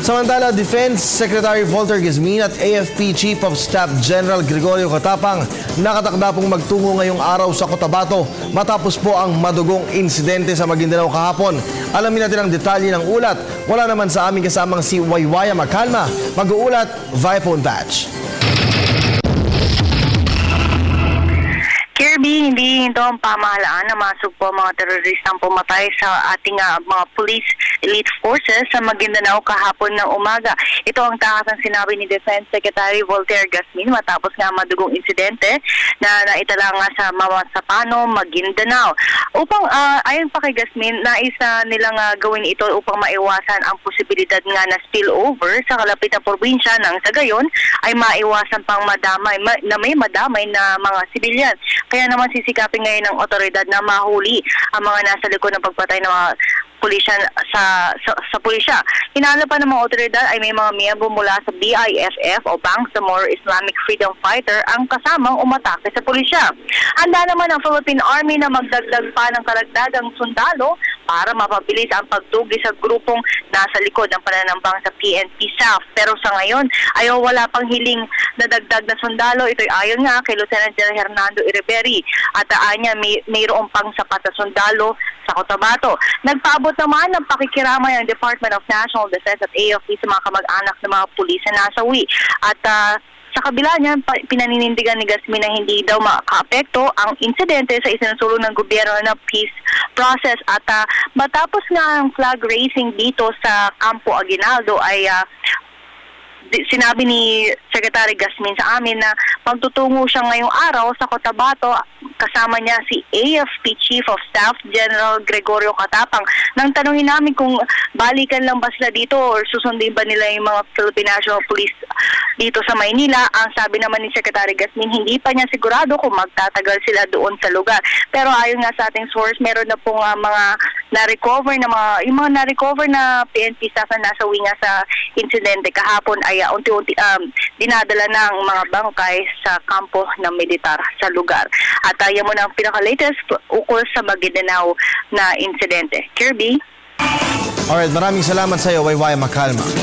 Samantala, Defense Secretary Volter Guzmin at AFP Chief of Staff General Gregorio Catapang nakatakda pong magtungo ngayong araw sa Cotabato matapos po ang madugong insidente sa Maguindanao kahapon. Alamin natin ang detalye ng ulat. Wala naman sa aming kasamang si Waywaya Macalma. Mag-uulat via phone patch. Kirby, hindi ito ang pamahalaan na masugpo mga teroristang pumatay sa ating mga police elite forces sa Maguindanao kahapon ng umaga. Ito ang takatang sinabi ni Defense Secretary Volter Guzmin matapos nga madugong insidente na naitala nga sa Mamasapano, Maguindanao. Upang ayon pa kay Guzmin, nais nilang gawin ito upang maiwasan ang posibilidad nga na spillover sa kalapit na probinsya nang sa gayon ay maiwasan pang madamay na mga sibilyan. Kaya naman sisikapin ngayon ng otoridad na mahuli ang mga nasa likod ng pagpatay ng mga pulisya sa pulisya. Hinala pa ng mga otoridad ay may mga miyembro mula sa BIFF o Bangsamoro Islamic Freedom Fighter ang kasamang umatake sa pulisya. Handa naman ang Philippine Army na magdagdag pa ng karagdagang sundalo para mapabilis ang pagtugi sa grupong nasa likod ng pananambang sa PNP SAF. Pero sa ngayon ay wala pang hiling na dagdag na sundalo. Ito'y ayon nga kay Lieutenant General Hernando Iriberi at anya mayroon pang sapat na sundalo sa Cotabato. Nagpaabot naman ng pakikiramay ang Department of National Defense at AFP sa mga kamag-anak ng mga pulis na nasawi. At sa kabila niyan, pinaninindigan ni Guzmin na hindi daw makaapekto ang insidente sa isinusulong ng gobyerno na peace process. At matapos nga ang flag raising dito sa Campo Aguinaldo ay sinabi ni Secretary Guzmin sa amin na magtutungo siya ngayong araw sa Cotabato. Kasama niya si AFP Chief of Staff General Gregorio Catapang. Nang tanungin namin kung balikan lang ba sila dito or susundin ba nila yung mga Philippine National Police dito sa Maynila, ang sabi naman ni Secretary Guzmin, hindi pa niya sigurado kung magtatagal sila doon sa lugar. Pero ayon nga sa ating source, meron na pong mga na-recover na PNP staff na nasawi nga sa insidente kahapon ay unti-unti dinadala ng mga bangkay sa kampo ng militar sa lugar. At yan mo na ang pinaka-latest ukol sa Maguindanao na insidente. Kirby? Alright, maraming salamat sa iyo, Waywaya Macalma.